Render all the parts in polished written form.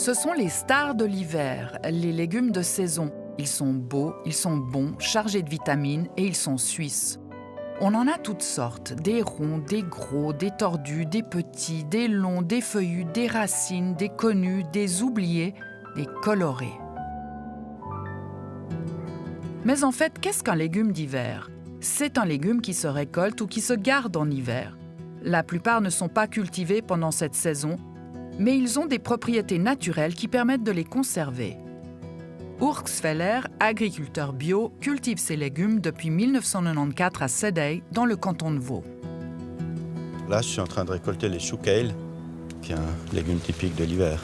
Ce sont les stars de l'hiver, les légumes de saison. Ils sont beaux, ils sont bons, chargés de vitamines et ils sont suisses. On en a toutes sortes, des ronds, des gros, des tordus, des petits, des longs, des feuillus, des racines, des connus, des oubliés, des colorés. Mais en fait, qu'est-ce qu'un légume d'hiver? C'est un légume qui se récolte ou qui se garde en hiver. La plupart ne sont pas cultivés pendant cette saison, mais ils ont des propriétés naturelles qui permettent de les conserver. Urs Feller, agriculteur bio, cultive ses légumes depuis 1994 à Sédey, dans le canton de Vaud. Là, je suis en train de récolter les choux kale, qui est un légume typique de l'hiver.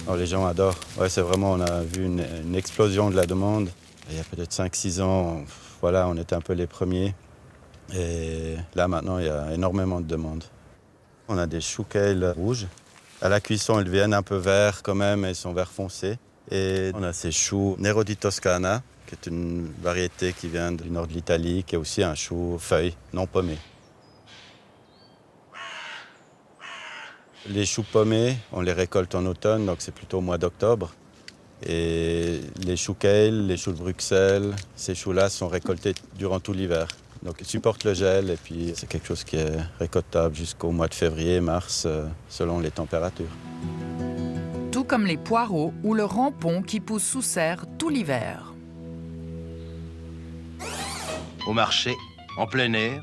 Alors, les gens adorent. Ouais, c'est vraiment, on a vu une explosion de la demande. Il y a peut-être 5-6 ans, voilà, on était un peu les premiers. Et là, maintenant, il y a énormément de demandes. On a des choux kale rouges. À la cuisson, ils deviennent un peu verts quand même, et ils sont vert foncé. Et on a ces choux Nero di Toscana, qui est une variété qui vient du nord de l'Italie, qui est aussi un chou feuille, non pommé. Les choux pommés, on les récolte en automne, donc c'est plutôt au mois d'octobre. Et les choux kale, les choux de Bruxelles, ces choux-là sont récoltés durant tout l'hiver. Donc ils supportent le gel et puis c'est quelque chose qui est récoltable jusqu'au mois de février, mars, selon les températures. Tout comme les poireaux ou le rampon qui pousse sous serre tout l'hiver. Au marché, en plein air,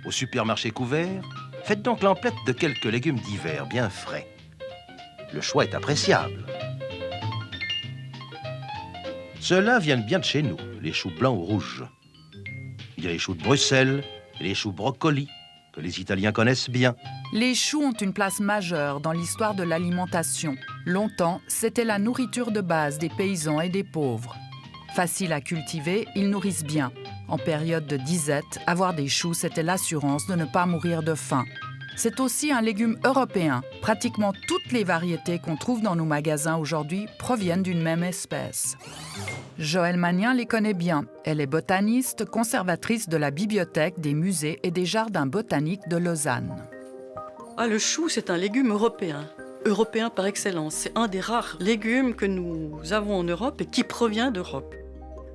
au supermarché couvert, faites donc l'emplette de quelques légumes d'hiver bien frais. Le choix est appréciable. Ceux-là viennent bien de chez nous, les choux blancs ou rouges. Il y a les choux de Bruxelles et les choux broccoli, que les Italiens connaissent bien. Les choux ont une place majeure dans l'histoire de l'alimentation. Longtemps, c'était la nourriture de base des paysans et des pauvres. Faciles à cultiver, ils nourrissent bien. En période de disette, avoir des choux, c'était l'assurance de ne pas mourir de faim. C'est aussi un légume européen. Pratiquement toutes les variétés qu'on trouve dans nos magasins aujourd'hui proviennent d'une même espèce. Joëlle Magnin les connaît bien. Elle est botaniste, conservatrice de la bibliothèque, des musées et des jardins botaniques de Lausanne. Le chou, c'est un légume européen. Européen par excellence. C'est un des rares légumes que nous avons en Europe et qui provient d'Europe.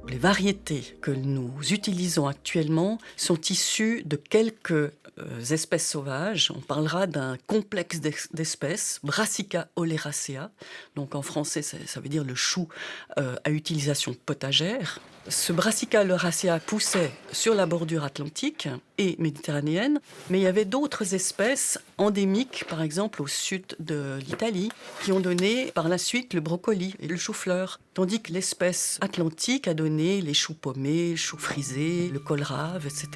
Les variétés que nous utilisons actuellement sont issues de quelques espèces sauvages. On parlera d'un complexe d'espèces, Brassica oleracea. Donc en français, ça veut dire le chou à utilisation potagère. Ce Brassica oleracea poussait sur la bordure atlantique et méditerranéenne, mais il y avait d'autres espèces endémiques, par exemple au sud de l'Italie, qui ont donné par la suite le brocoli et le chou-fleur, tandis que l'espèce atlantique a donné les choux pommés, le chou frisé, le kohlrabi, etc.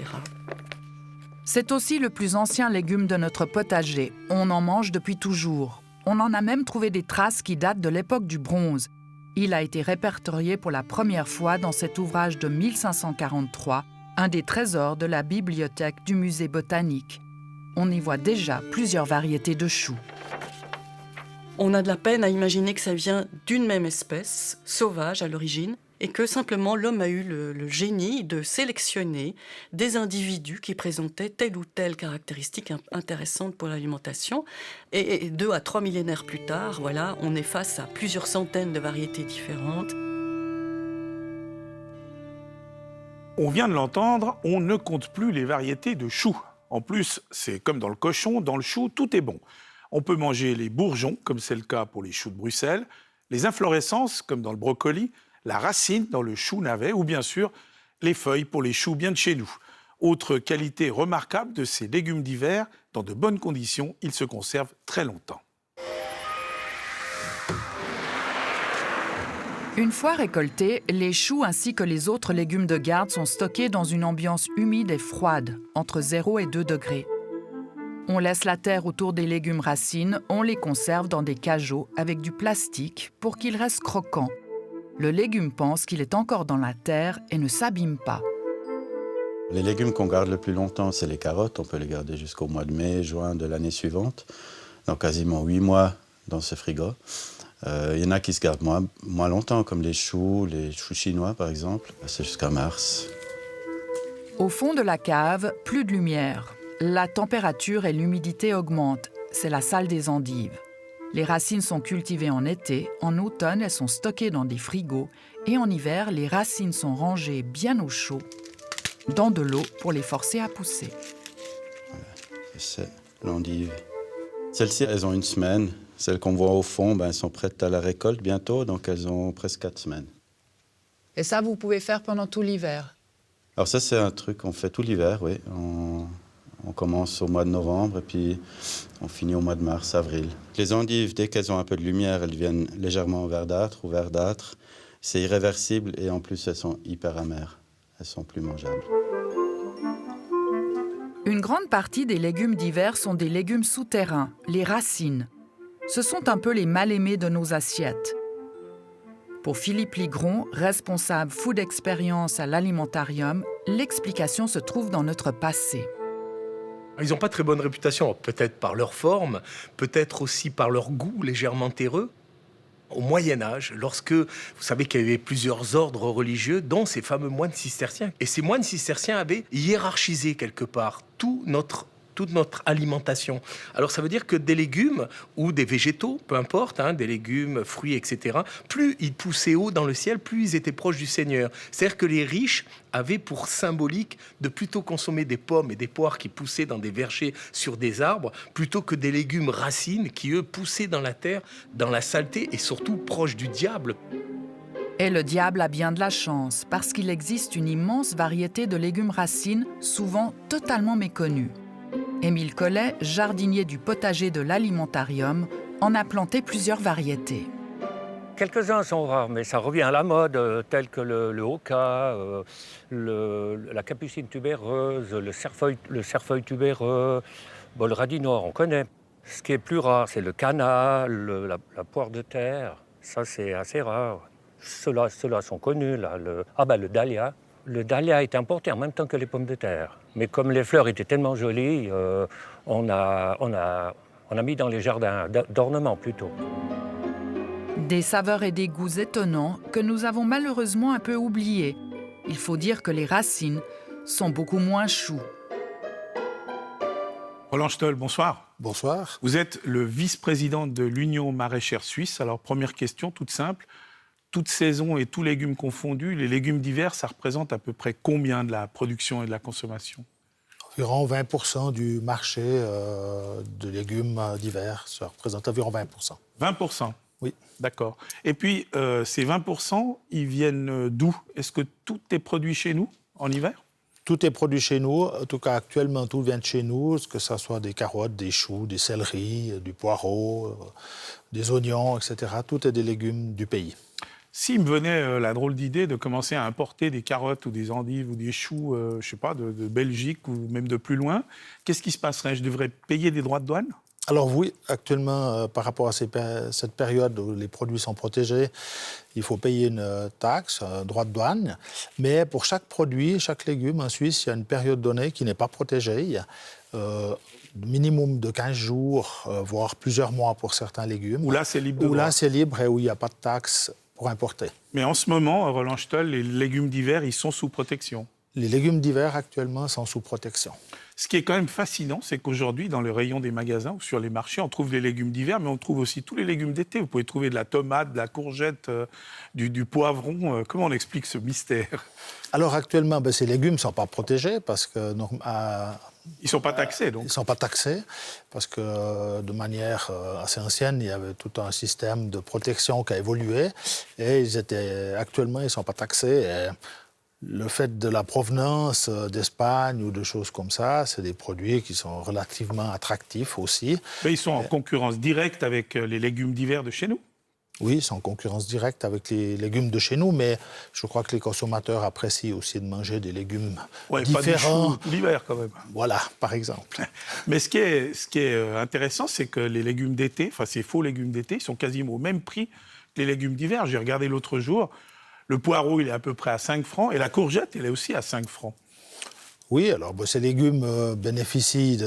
C'est aussi le plus ancien légume de notre potager. On en mange depuis toujours. On en a même trouvé des traces qui datent de l'époque du bronze. Il a été répertorié pour la première fois dans cet ouvrage de 1543, un des trésors de la bibliothèque du musée botanique. On y voit déjà plusieurs variétés de choux. On a de la peine à imaginer que ça vient d'une même espèce, sauvage à l'origine, et que simplement l'homme a eu le génie de sélectionner des individus qui présentaient telle ou telle caractéristique intéressante pour l'alimentation. Et 2 à 3 millénaires plus tard, voilà, on est face à plusieurs centaines de variétés différentes. On vient de l'entendre, on ne compte plus les variétés de choux. En plus, c'est comme dans le cochon, dans le chou, tout est bon. On peut manger les bourgeons, comme c'est le cas pour les choux de Bruxelles, les inflorescences, comme dans le brocoli, la racine dans le chou navet ou bien sûr les feuilles pour les choux bien de chez nous. Autre qualité remarquable de ces légumes d'hiver, dans de bonnes conditions, ils se conservent très longtemps. Une fois récoltés, les choux ainsi que les autres légumes de garde sont stockés dans une ambiance humide et froide, entre 0 et 2 degrés. On laisse la terre autour des légumes racines, on les conserve dans des cajots avec du plastique pour qu'ils restent croquants. Le légume pense qu'il est encore dans la terre et ne s'abîme pas. Les légumes qu'on garde le plus longtemps, c'est les carottes. On peut les garder jusqu'au mois de mai, juin de l'année suivante. Donc quasiment 8 mois dans ce frigo. Il y en a qui se gardent moins longtemps, comme les choux chinois par exemple. C'est jusqu'à mars. Au fond de la cave, plus de lumière. La température et l'humidité augmentent. C'est la salle des endives. Les racines sont cultivées en été, en automne elles sont stockées dans des frigos et en hiver les racines sont rangées bien au chaud dans de l'eau pour les forcer à pousser. C'est l'endive. Celles-ci, elles ont 1 semaine. Celles qu'on voit au fond, elles sont prêtes à la récolte bientôt, donc elles ont presque 4 semaines. Et ça, vous pouvez faire pendant tout l'hiver? Alors ça, c'est un truc qu'on fait tout l'hiver, oui. On commence au mois de novembre et puis on finit au mois de mars, avril. Les endives, dès qu'elles ont un peu de lumière, elles deviennent légèrement verdâtres ou verdâtres. C'est irréversible et en plus, elles sont hyper amères. Elles sont plus mangeables. Une grande partie des légumes d'hiver sont des légumes souterrains, les racines. Ce sont un peu les mal-aimés de nos assiettes. Pour Philippe Ligron, responsable Food Experience à l'Alimentarium, l'explication se trouve dans notre passé. Ils n'ont pas très bonne réputation, peut-être par leur forme, peut-être aussi par leur goût légèrement terreux. Au Moyen-Âge, lorsque vous savez qu'il y avait plusieurs ordres religieux, dont ces fameux moines cisterciens. Et ces moines cisterciens avaient hiérarchisé quelque part toute notre alimentation. Alors ça veut dire que des légumes ou des végétaux, peu importe, des légumes, fruits, etc., plus ils poussaient haut dans le ciel, plus ils étaient proches du Seigneur. C'est-à-dire que les riches avaient pour symbolique de plutôt consommer des pommes et des poires qui poussaient dans des vergers sur des arbres, plutôt que des légumes racines qui, eux, poussaient dans la terre, dans la saleté et surtout proches du diable. Et le diable a bien de la chance, parce qu'il existe une immense variété de légumes racines, souvent totalement méconnus. Émile Collet, jardinier du potager de l'Alimentarium, en a planté plusieurs variétés. Quelques-uns sont rares, mais ça revient à la mode, tels que le oca, la capucine tubéreuse, le cerfeuil tubéreux, le radis noir, on connaît. Ce qui est plus rare, c'est le canard, la poire de terre. Ça, c'est assez rare. Ceux-là sont connus, là. Le dahlia. Le dahlia est importé en même temps que les pommes de terre. Mais comme les fleurs étaient tellement jolies, on a mis dans les jardins d'ornement plutôt. Des saveurs et des goûts étonnants que nous avons malheureusement un peu oubliés. Il faut dire que les racines sont beaucoup moins choux. Roland Stoll, bonsoir. Bonsoir. Vous êtes le vice-président de l'Union maraîchère suisse. Alors, première question, toute simple. Toutes saisons et tous légumes confondus, les légumes d'hiver, ça représente à peu près combien de la production et de la consommation? Environ 20% du marché de légumes d'hiver. Ça représente environ 20%. 20%? Oui. D'accord. Et puis, ces 20%, ils viennent d'où? Est-ce que tout est produit chez nous, en hiver? Tout est produit chez nous. En tout cas, actuellement, tout vient de chez nous, que ce soit des carottes, des choux, des céleris, du poireau, des oignons, etc. Tout est des légumes du pays. S'il me venait la drôle d'idée de commencer à importer des carottes ou des endives ou des choux, je sais pas, de Belgique ou même de plus loin, qu'est-ce qui se passerait? Je devrais payer des droits de douane? Alors oui, actuellement, par rapport à cette période où les produits sont protégés, il faut payer une taxe, un droit de douane. Mais pour chaque produit, chaque légume en Suisse, il y a une période donnée qui n'est pas protégée. Minimum de 15 jours, voire plusieurs mois pour certains légumes. Où là, c'est libre de droit. Où là, c'est libre et où il n'y a pas de taxe pour importer. Mais en ce moment, Roland Stoll, les légumes d'hiver, ils sont sous protection. Les légumes d'hiver, actuellement, sont sous protection. Ce qui est quand même fascinant, c'est qu'aujourd'hui, dans le rayon des magasins ou sur les marchés, on trouve les légumes d'hiver, mais on trouve aussi tous les légumes d'été. Vous pouvez trouver de la tomate, de la courgette, du poivron. Comment on explique ce mystère? Alors actuellement, ces légumes ne sont pas protégés parce que... Ils ne sont pas taxés, donc? Ils ne sont pas taxés parce que de manière assez ancienne, il y avait tout un système de protection qui a évolué et actuellement, ils ne sont pas taxés. Et le fait de la provenance d'Espagne ou de choses comme ça, c'est des produits qui sont relativement attractifs aussi. Mais ils sont en concurrence directe avec les légumes d'hiver de chez nous? Oui, ils sont en concurrence directe avec les légumes de chez nous, mais je crois que les consommateurs apprécient aussi de manger des légumes différents. Pas du chou l'hiver, quand même. Voilà, par exemple. Mais ce qui est intéressant, c'est que les légumes d'été, enfin ces faux légumes d'été, ils sont quasiment au même prix que les légumes d'hiver. J'ai regardé l'autre jour, le poireau, il est à peu près à 5 francs, et la courgette, elle est aussi à 5 francs. Oui, alors ces légumes bénéficient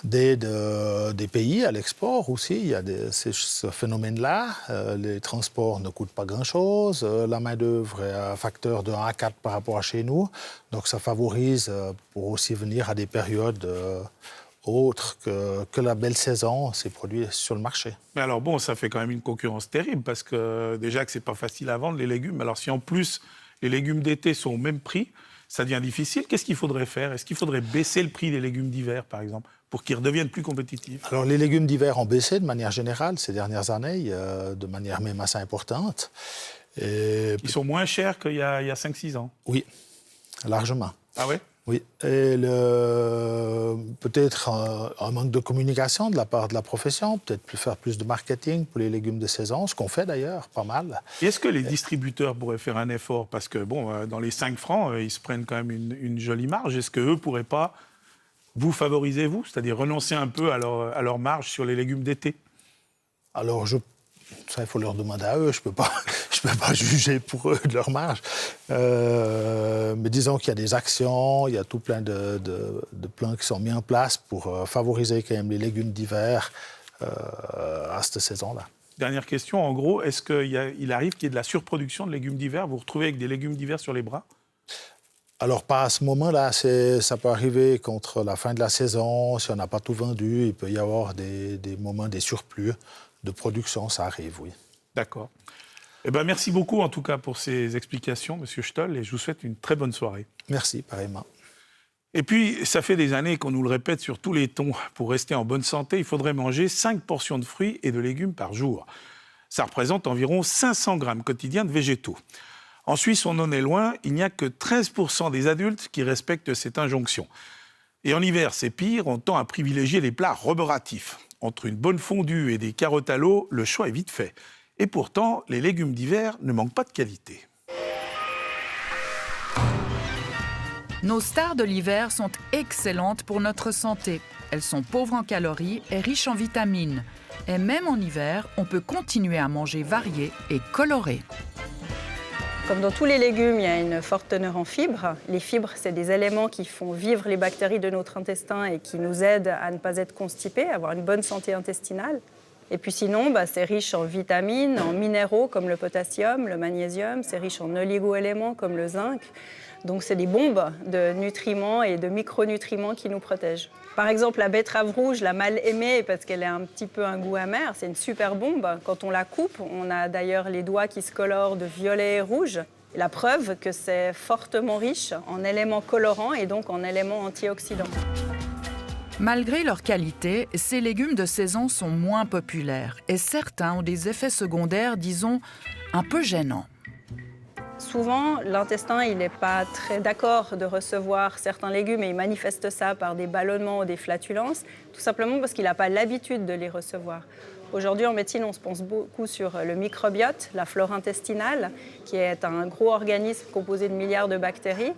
d'aide des pays à l'export aussi. Il y a ce phénomène-là. Les transports ne coûtent pas grand-chose. La main-d'œuvre est un facteur de 1 à 4 par rapport à chez nous. Donc ça favorise pour aussi venir à des périodes autres que la belle saison, ces produits sur le marché. Mais alors bon, ça fait quand même une concurrence terrible parce que déjà que c'est pas facile à vendre les légumes. Alors si en plus les légumes d'été sont au même prix, ça devient difficile. Qu'est-ce qu'il faudrait faire? Est-ce qu'il faudrait baisser le prix des légumes d'hiver, par exemple, pour qu'ils redeviennent plus compétitifs? Alors les légumes d'hiver ont baissé de manière générale ces dernières années, de manière même assez importante. Et... Ils sont moins chers qu'il y a 5-6 ans. Oui, largement. Ah ouais? Oui, et peut-être un manque de communication de la part de la profession, peut-être faire plus de marketing pour les légumes de saison, ce qu'on fait d'ailleurs, pas mal. Et est-ce que les distributeurs pourraient faire un effort? Parce que, bon, dans les 5 francs, ils se prennent quand même une jolie marge. Est-ce qu'eux ne pourraient pas vous favoriser, vous? C'est-à-dire renoncer un peu à leur marge sur les légumes d'été? Alors, ça, il faut leur demander à eux. Je ne peux pas juger pour eux de leur marge. Mais disons qu'il y a des actions, il y a tout plein de plans qui sont mis en place pour favoriser quand même les légumes d'hiver à cette saison-là. Dernière question, en gros, est-ce qu'il arrive qu'il y ait de la surproduction de légumes d'hiver? Vous vous retrouvez avec des légumes d'hiver sur les bras? Alors, pas à ce moment-là. Ça peut arriver contre la fin de la saison. Si on n'a pas tout vendu, il peut y avoir des moments, des surplus de production. Ça arrive, oui. D'accord. Eh ben, merci beaucoup, en tout cas, pour ces explications, M. Stoll, et je vous souhaite une très bonne soirée. Merci, pareillement. Et puis, ça fait des années qu'on nous le répète sur tous les tons. Pour rester en bonne santé, il faudrait manger 5 portions de fruits et de légumes par jour. Ça représente environ 500 grammes quotidiens de végétaux. En Suisse, on en est loin. Il n'y a que 13% des adultes qui respectent cette injonction. Et en hiver, c'est pire. On tend à privilégier les plats roboratifs. Entre une bonne fondue et des carottes à l'eau, le choix est vite fait. Et pourtant, les légumes d'hiver ne manquent pas de qualité. Nos stars de l'hiver sont excellentes pour notre santé. Elles sont pauvres en calories et riches en vitamines. Et même en hiver, on peut continuer à manger varié et coloré. Comme dans tous les légumes, il y a une forte teneur en fibres. Les fibres, c'est des éléments qui font vivre les bactéries de notre intestin et qui nous aident à ne pas être constipés, à avoir une bonne santé intestinale. Et puis sinon, c'est riche en vitamines, en minéraux comme le potassium, le magnésium. C'est riche en oligo-éléments comme le zinc. Donc c'est des bombes de nutriments et de micronutriments qui nous protègent. Par exemple, la betterave rouge, la mal aimée parce qu'elle a un petit peu un goût amer, c'est une super bombe. Quand on la coupe, on a d'ailleurs les doigts qui se colorent de violet et rouge. La preuve que c'est fortement riche en éléments colorants et donc en éléments antioxydants. Malgré leur qualité, ces légumes de saison sont moins populaires et certains ont des effets secondaires, disons, un peu gênants. Souvent, l'intestin, il n'est pas très d'accord de recevoir certains légumes et il manifeste ça par des ballonnements ou des flatulences, tout simplement parce qu'il n'a pas l'habitude de les recevoir. Aujourd'hui, en médecine, on se pense beaucoup sur le microbiote, la flore intestinale, qui est un gros organisme composé de milliards de bactéries.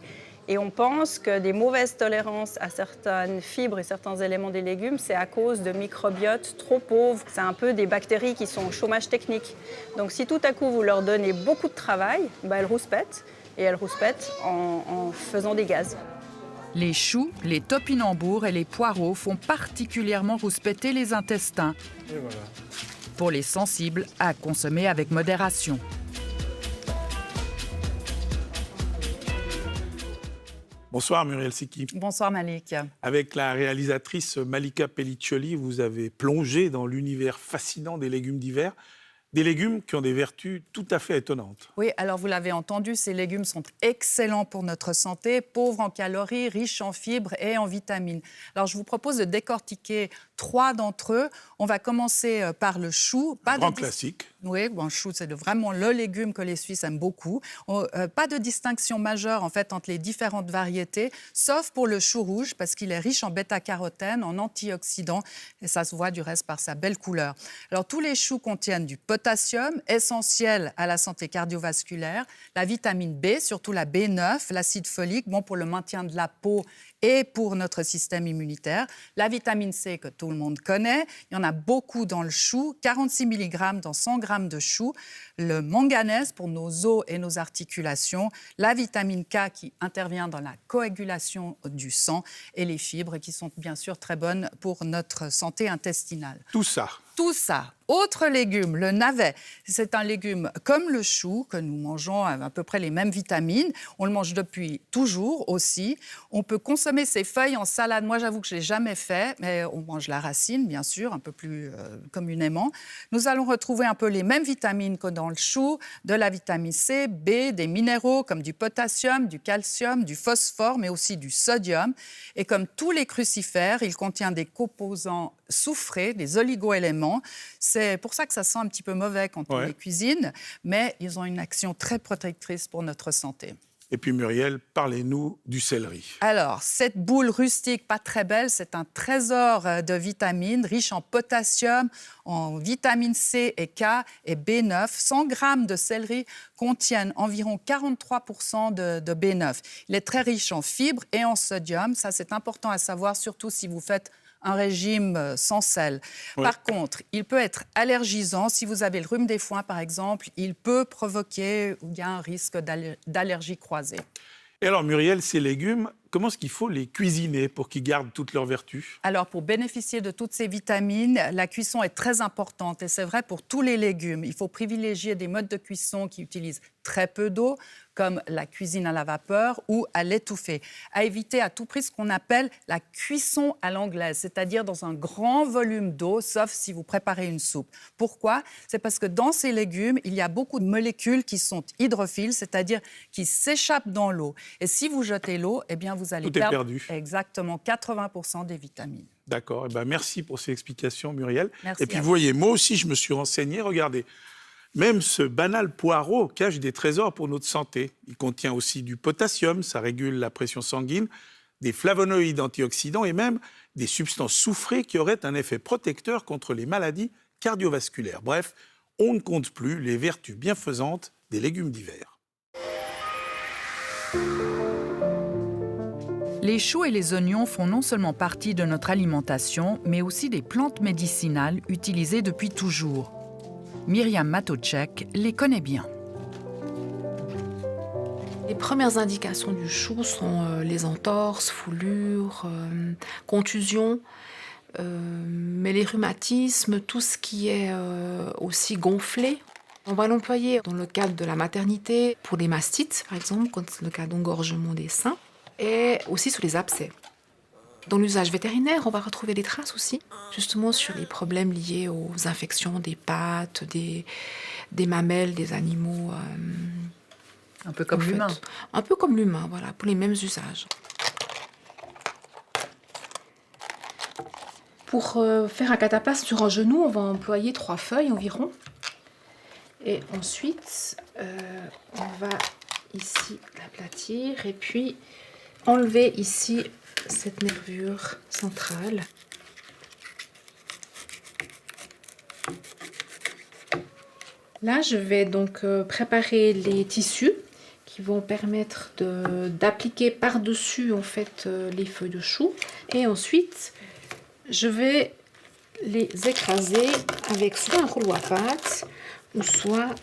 Et on pense que des mauvaises tolérances à certaines fibres et certains éléments des légumes, c'est à cause de microbiotes trop pauvres. C'est un peu des bactéries qui sont au chômage technique. Donc si tout à coup vous leur donnez beaucoup de travail, elles rouspètent. Et elles rouspètent en faisant des gaz. Les choux, les topinambours et les poireaux font particulièrement rouspéter les intestins. Et voilà. Pour les sensibles, à consommer avec modération. Bonsoir Muriel Siki. Bonsoir Malik. Avec la réalisatrice Malika Pelliccioli, vous avez plongé dans l'univers fascinant des légumes d'hiver. Des légumes qui ont des vertus tout à fait étonnantes. Oui, alors vous l'avez entendu, ces légumes sont excellents pour notre santé, pauvres en calories, riches en fibres et en vitamines. Alors je vous propose de décortiquer 3 d'entre eux. On va commencer par le chou. Un grand classique. Oui, le chou, c'est vraiment le légume que les Suisses aiment beaucoup. Pas de distinction majeure en fait entre les différentes variétés, sauf pour le chou rouge parce qu'il est riche en bêta-carotène, en antioxydants, et ça se voit du reste par sa belle couleur. Alors tous les choux contiennent du potassium, essentiel à la santé cardiovasculaire, la vitamine B, surtout la B9, l'acide folique, bon pour le maintien de la peau et pour notre système immunitaire. La vitamine C que tout le monde connaît, il y en a beaucoup dans le chou, 46 mg dans 100 g de chou. Le manganèse pour nos os et nos articulations, la vitamine K qui intervient dans la coagulation du sang et les fibres qui sont bien sûr très bonnes pour notre santé intestinale. Tout ça. Autre légume, le navet. C'est un légume comme le chou, que nous mangeons à peu près les mêmes vitamines. On le mange depuis toujours aussi. On peut consommer consommer ces feuilles en salade. Moi, j'avoue que je ne l'ai jamais fait, mais on mange la racine, bien sûr, un peu plus communément. Nous allons retrouver un peu les mêmes vitamines que dans le chou, de la vitamine C, B, des minéraux comme du potassium, du calcium, du phosphore, mais aussi du sodium. Et comme tous les crucifères, il contient des composants soufrés, des oligoéléments. C'est pour ça que ça sent un petit peu mauvais quand on les cuisine, mais ils ont une action très protectrice pour notre santé. Et puis Muriel, parlez-nous du céleri. Alors, cette boule rustique, pas très belle, c'est un trésor de vitamines, riche en potassium, en vitamine C et K et B9. 100 grammes de céleri contiennent environ 43% de B9. Il est très riche en fibres et en sodium. Ça, c'est important à savoir, surtout si vous faites un régime sans sel. Ouais. Par contre, il peut être allergisant. Si vous avez le rhume des foins, par exemple, il peut provoquer ou il y a un risque d'allergie croisée. Et alors, Muriel, ces légumes, comment est-ce qu'il faut les cuisiner pour qu'ils gardent toutes leurs vertus? Alors, pour bénéficier de toutes ces vitamines, la cuisson est très importante. Et c'est vrai pour tous les légumes. Il faut privilégier des modes de cuisson qui utilisent très peu d'eau, comme la cuisine à la vapeur ou à l'étouffée. À éviter à tout prix ce qu'on appelle la cuisson à l'anglaise, c'est-à-dire dans un grand volume d'eau, sauf si vous préparez une soupe. Pourquoi? C'est parce que dans ces légumes, il y a beaucoup de molécules qui sont hydrophiles, c'est-à-dire qui s'échappent dans l'eau. Et si vous jetez l'eau, eh bien vous allez perdre exactement 80% des vitamines. D'accord. Eh ben, merci pour ces explications, Muriel. Merci. Et puis, vous voyez, moi aussi, je me suis renseigné. Regardez. Même ce banal poireau cache des trésors pour notre santé. Il contient aussi du potassium, ça régule la pression sanguine, des flavonoïdes antioxydants et même des substances soufrées qui auraient un effet protecteur contre les maladies cardiovasculaires. Bref, on ne compte plus les vertus bienfaisantes des légumes d'hiver. Les choux et les oignons font non seulement partie de notre alimentation, mais aussi des plantes médicinales utilisées depuis toujours. Myriam Matocek les connaît bien. Les premières indications du chou sont les entorses, foulures, contusions, mais les rhumatismes, tout ce qui est aussi gonflé. On va l'employer dans le cadre de la maternité pour les mastites, par exemple, quand c'est le cas d'engorgement des seins, et aussi sur les abcès. Dans l'usage vétérinaire, on va retrouver des traces aussi, justement sur les problèmes liés aux infections des pattes, des mamelles, des animaux. Un peu comme l'humain. Un peu comme l'humain, voilà, pour les mêmes usages. Pour faire un cataplasme sur un genou, on va employer 3 feuilles environ. Et ensuite, on va ici l'aplatir et puis enlever ici cette nervure centrale. Là, je vais donc préparer les tissus qui vont permettre d'appliquer par-dessus en fait les feuilles de chou. Et ensuite, je vais les écraser avec soit un rouleau à pâte ou soit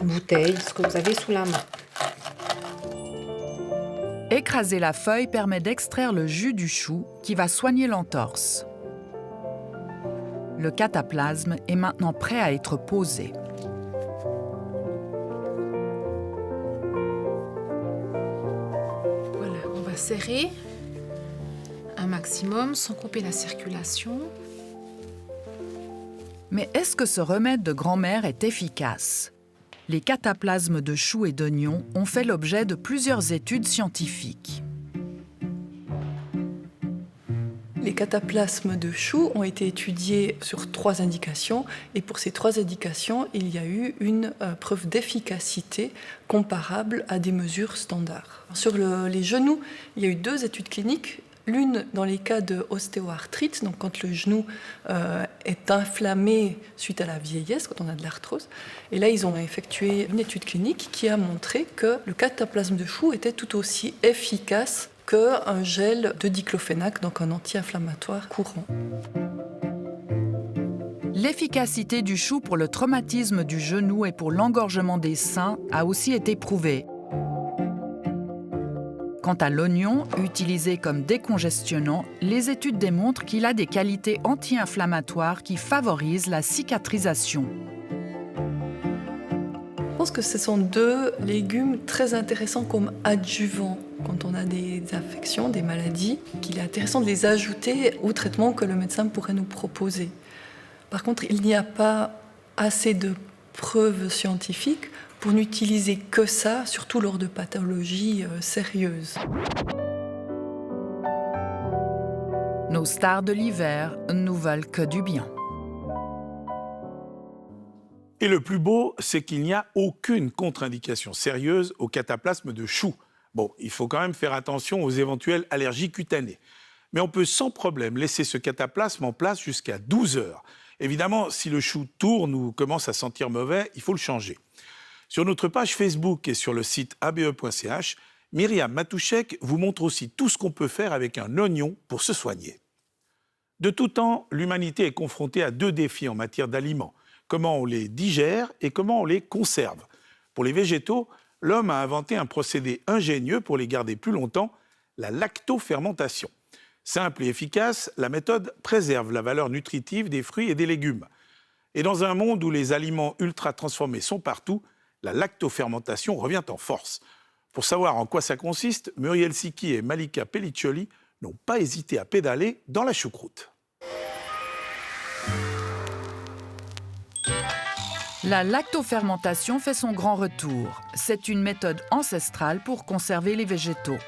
une bouteille, ce que vous avez sous la main. Écraser la feuille permet d'extraire le jus du chou qui va soigner l'entorse. Le cataplasme est maintenant prêt à être posé. Voilà, on va serrer un maximum sans couper la circulation. Mais est-ce que ce remède de grand-mère est efficace? Les cataplasmes de choux et d'oignons ont fait l'objet de plusieurs études scientifiques. Les cataplasmes de choux ont été étudiés sur 3 indications et pour ces 3 indications, il y a eu une preuve d'efficacité comparable à des mesures standards. Sur les genoux, il y a eu 2 études cliniques. L'une dans les cas de ostéoarthrite, donc quand le genou est inflammé suite à la vieillesse, quand on a de l'arthrose. Et là, ils ont effectué une étude clinique qui a montré que le cataplasme de chou était tout aussi efficace qu'un gel de diclofénac, donc un anti-inflammatoire courant. L'efficacité du chou pour le traumatisme du genou et pour l'engorgement des seins a aussi été prouvée. Quant à l'oignon, utilisé comme décongestionnant, les études démontrent qu'il a des qualités anti-inflammatoires qui favorisent la cicatrisation. Je pense que ce sont 2 légumes très intéressants comme adjuvants quand on a des affections, des maladies, qu'il est intéressant de les ajouter au traitement que le médecin pourrait nous proposer. Par contre, il n'y a pas assez de preuves scientifiques pour n'utiliser que ça, surtout lors de pathologies sérieuses. Nos stars de l'hiver nous veulent que du bien. Et le plus beau, c'est qu'il n'y a aucune contre-indication sérieuse au cataplasme de chou. Bon, il faut quand même faire attention aux éventuelles allergies cutanées. Mais on peut sans problème laisser ce cataplasme en place jusqu'à 12 heures. Évidemment, si le chou tourne ou commence à sentir mauvais, il faut le changer. Sur notre page Facebook et sur le site abe.ch, Myriam Matouchek vous montre aussi tout ce qu'on peut faire avec un oignon pour se soigner. De tout temps, l'humanité est confrontée à 2 défis en matière d'aliments. Comment on les digère et comment on les conserve. Pour les végétaux, l'homme a inventé un procédé ingénieux pour les garder plus longtemps, la lactofermentation. Simple et efficace, la méthode préserve la valeur nutritive des fruits et des légumes. Et dans un monde où les aliments ultra transformés sont partout, la lactofermentation revient en force. Pour savoir en quoi ça consiste, Muriel Siki et Malika Pelliccioli n'ont pas hésité à pédaler dans la choucroute. La lactofermentation fait son grand retour. C'est une méthode ancestrale pour conserver les végétaux.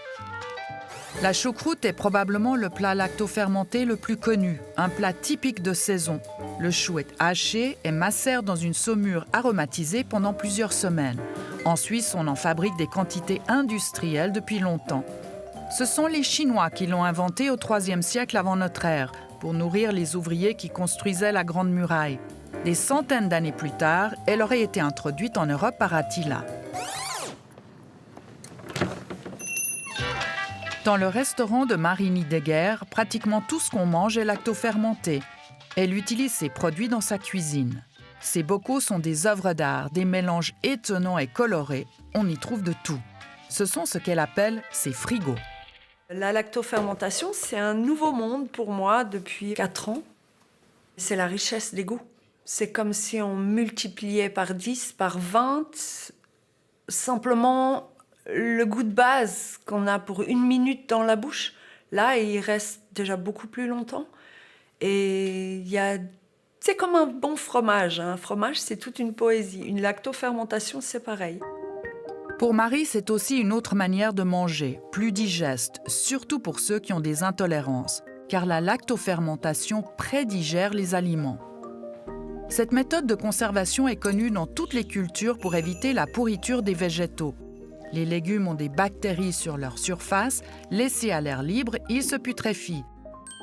La choucroute est probablement le plat lactofermenté le plus connu, un plat typique de saison. Le chou est haché et macère dans une saumure aromatisée pendant plusieurs semaines. En Suisse, on en fabrique des quantités industrielles depuis longtemps. Ce sont les Chinois qui l'ont inventé au IIIe siècle avant notre ère, pour nourrir les ouvriers qui construisaient la Grande Muraille. Des centaines d'années plus tard, elle aurait été introduite en Europe par Attila. Dans le restaurant de Marini Deguerre, pratiquement tout ce qu'on mange est lactofermenté. Elle utilise ces produits dans sa cuisine. Ces bocaux sont des œuvres d'art, des mélanges étonnants et colorés. On y trouve de tout. Ce sont ce qu'elle appelle ses frigos. La lactofermentation, c'est un nouveau monde pour moi depuis 4 ans. C'est la richesse des goûts. C'est comme si on multipliait par 10, par 20, simplement le goût de base qu'on a pour 1 minute dans la bouche. Là, il reste déjà beaucoup plus longtemps. Et c'est comme un bon fromage. Un fromage, c'est toute une poésie. Une lactofermentation, c'est pareil. Pour Marie, c'est aussi une autre manière de manger, plus digeste, surtout pour ceux qui ont des intolérances, car la lactofermentation prédigère les aliments. Cette méthode de conservation est connue dans toutes les cultures pour éviter la pourriture des végétaux. Les légumes ont des bactéries sur leur surface, laissés à l'air libre, ils se putréfient.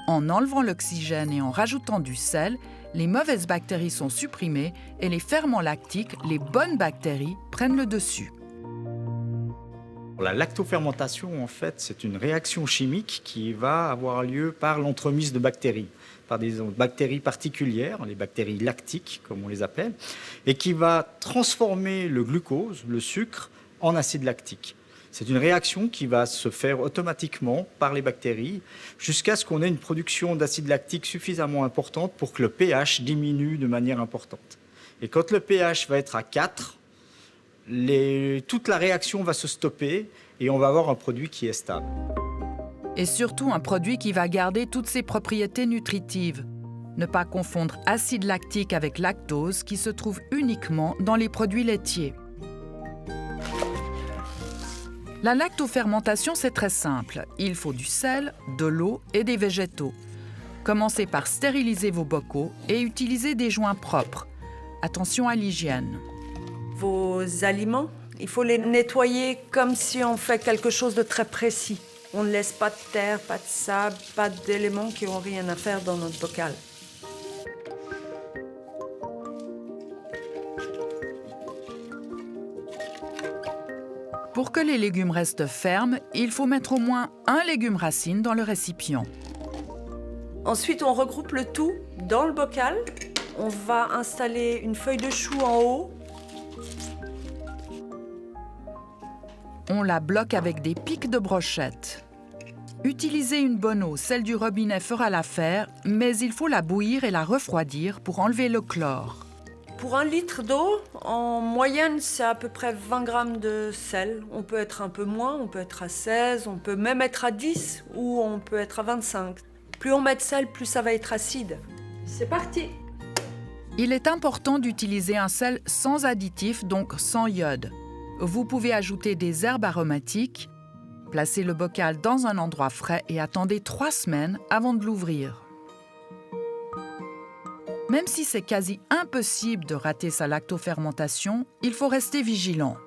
En enlevant l'oxygène et en rajoutant du sel, les mauvaises bactéries sont supprimées et les ferments lactiques, les bonnes bactéries, prennent le dessus. La lactofermentation, en fait, c'est une réaction chimique qui va avoir lieu par l'entremise de bactéries, par des bactéries particulières, les bactéries lactiques, comme on les appelle, et qui va transformer le glucose, le sucre, en acide lactique. C'est une réaction qui va se faire automatiquement par les bactéries jusqu'à ce qu'on ait une production d'acide lactique suffisamment importante pour que le pH diminue de manière importante. Et quand le pH va être à 4, toute la réaction va se stopper et on va avoir un produit qui est stable. Et surtout un produit qui va garder toutes ses propriétés nutritives. Ne pas confondre acide lactique avec lactose qui se trouve uniquement dans les produits laitiers. La lactofermentation, c'est très simple. Il faut du sel, de l'eau et des végétaux. Commencez par stériliser vos bocaux et utilisez des joints propres. Attention à l'hygiène. Vos aliments, il faut les nettoyer comme si on fait quelque chose de très précis. On ne laisse pas de terre, pas de sable, pas d'éléments qui n'ont rien à faire dans notre bocal. Pour que les légumes restent fermes, il faut mettre au moins un légume racine dans le récipient. Ensuite, on regroupe le tout dans le bocal. On va installer une feuille de chou en haut. On la bloque avec des pics de brochette. Utilisez une bonne eau, celle du robinet fera l'affaire, mais il faut la bouillir et la refroidir pour enlever le chlore. Pour 1 litre d'eau, en moyenne, c'est à peu près 20 grammes de sel. On peut être un peu moins, on peut être à 16, on peut même être à 10 ou on peut être à 25. Plus on met de sel, plus ça va être acide. C'est parti! Il est important d'utiliser un sel sans additifs, donc sans iode. Vous pouvez ajouter des herbes aromatiques, placez le bocal dans un endroit frais et attendez 3 semaines avant de l'ouvrir. Même si c'est quasi impossible de rater sa lactofermentation, il faut rester vigilant.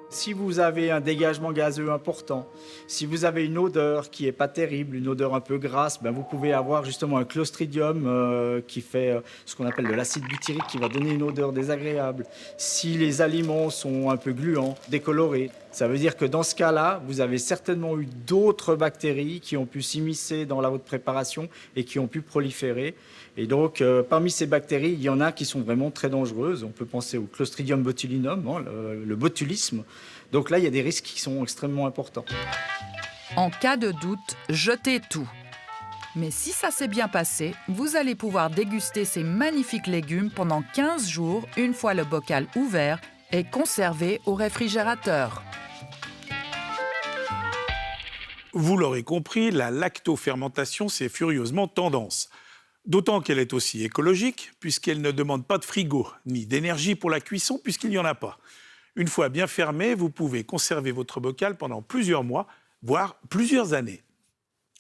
Si vous avez un dégagement gazeux important, si vous avez une odeur qui n'est pas terrible, une odeur un peu grasse, ben vous pouvez avoir justement un clostridium qui fait ce qu'on appelle de l'acide butyrique qui va donner une odeur désagréable. Si les aliments sont un peu gluants, décolorés, ça veut dire que dans ce cas-là, vous avez certainement eu d'autres bactéries qui ont pu s'immiscer dans votre préparation et qui ont pu proliférer. Et donc, parmi ces bactéries, il y en a qui sont vraiment très dangereuses. On peut penser au Clostridium botulinum, hein, le botulisme. Donc là, il y a des risques qui sont extrêmement importants. En cas de doute, jetez tout. Mais si ça s'est bien passé, vous allez pouvoir déguster ces magnifiques légumes pendant 15 jours, une fois le bocal ouvert et conservé au réfrigérateur. Vous l'aurez compris, la lactofermentation, c'est furieusement tendance. D'autant qu'elle est aussi écologique, puisqu'elle ne demande pas de frigo, ni d'énergie pour la cuisson, puisqu'il n'y en a pas. Une fois bien fermé, vous pouvez conserver votre bocal pendant plusieurs mois, voire plusieurs années.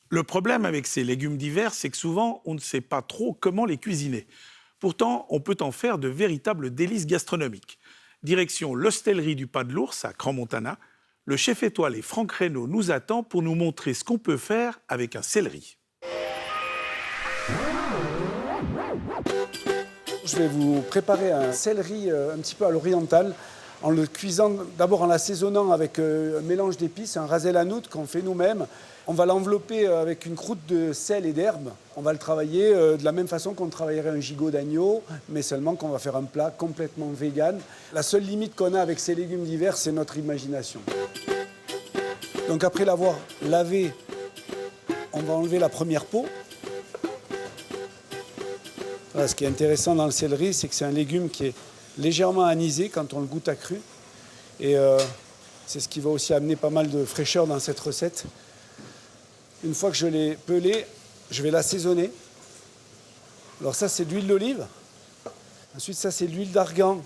Le problème avec ces légumes d'hiver, c'est que souvent, on ne sait pas trop comment les cuisiner. Pourtant, on peut en faire de véritables délices gastronomiques. Direction l'hostellerie du Pas de l'Ours, à Crans-Montana. Le chef étoilé Franck Reynaud nous attend pour nous montrer ce qu'on peut faire avec un céleri. Je vais vous préparer un céleri un petit peu à l'oriental, en le cuisant, d'abord en l'assaisonnant avec un mélange d'épices, un ras el hanout qu'on fait nous-mêmes. On va l'envelopper avec une croûte de sel et d'herbe. On va le travailler de la même façon qu'on travaillerait un gigot d'agneau, mais seulement qu'on va faire un plat complètement vegan. La seule limite qu'on a avec ces légumes d'hiver, c'est notre imagination. Donc après l'avoir lavé, on va enlever la première peau. Voilà, ce qui est intéressant dans le céleri, c'est que c'est un légume qui est légèrement anisé quand on le goûte à cru. Et c'est ce qui va aussi amener pas mal de fraîcheur dans cette recette. Une fois que je l'ai pelé, je vais l'assaisonner. Alors ça, c'est de l'huile d'olive. Ensuite, ça, c'est de l'huile d'argan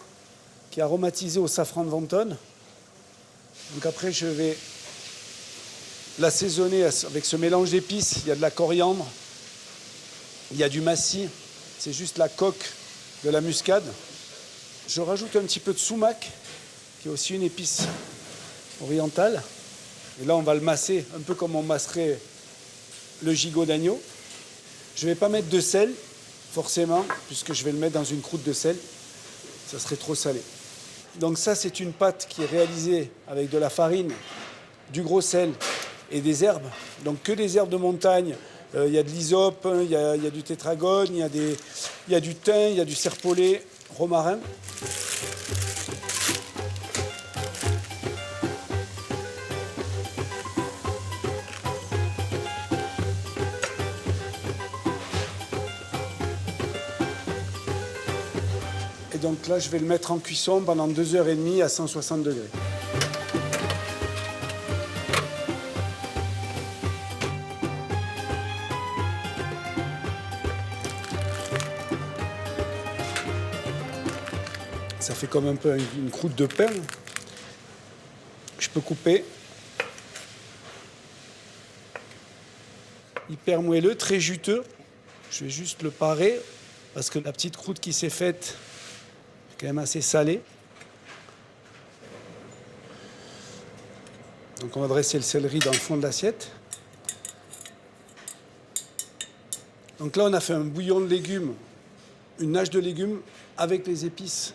qui est aromatisée au safran de Ventone. Donc après, je vais l'assaisonner avec ce mélange d'épices. Il y a de la coriandre, il y a du massis. C'est juste la coque de la muscade. Je rajoute un petit peu de sumac, qui est aussi une épice orientale. Et là, on va le masser un peu comme on masserait le gigot d'agneau. Je ne vais pas mettre de sel, forcément, puisque je vais le mettre dans une croûte de sel. Ça serait trop salé. Donc ça, c'est une pâte qui est réalisée avec de la farine, du gros sel et des herbes. Donc que des herbes de montagne. Il y a de l'hysope, il y a du tétragone, il y a du thym, il y a du serpolet, romarin. Et donc là, je vais le mettre en cuisson pendant 2h30 à 160 degrés. Ça fait comme un peu une croûte de pain. Je peux couper. Hyper moelleux, très juteux. Je vais juste le parer parce que la petite croûte qui s'est faite est quand même assez salée. Donc on va dresser le céleri dans le fond de l'assiette. Donc là on a fait un bouillon de légumes, une nage de légumes avec les épices,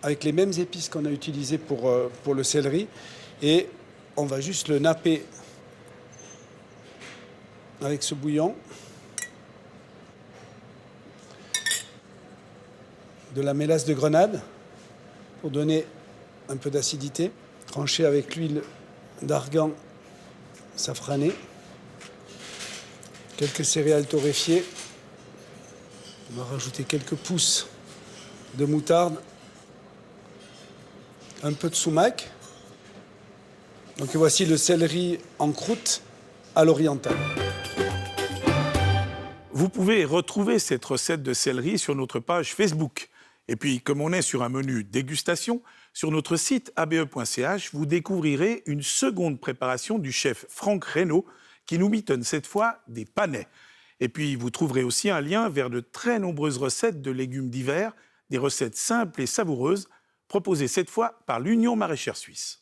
avec les mêmes épices qu'on a utilisées pour le céleri. Et on va juste le napper avec ce bouillon. De la mélasse de grenade pour donner un peu d'acidité. Tranché avec l'huile d'argan safranée. Quelques céréales torréfiées. On va rajouter quelques pousses de moutarde, un peu de sumac. Donc voici le céleri en croûte à l'orientale. Vous pouvez retrouver cette recette de céleri sur notre page Facebook. Et puis, comme on est sur un menu dégustation, sur notre site abe.ch, vous découvrirez une seconde préparation du chef Franck Reynaud qui nous mitonne cette fois des panais. Et puis, vous trouverez aussi un lien vers de très nombreuses recettes de légumes d'hiver, des recettes simples et savoureuses, proposées cette fois par l'Union maraîchère suisse.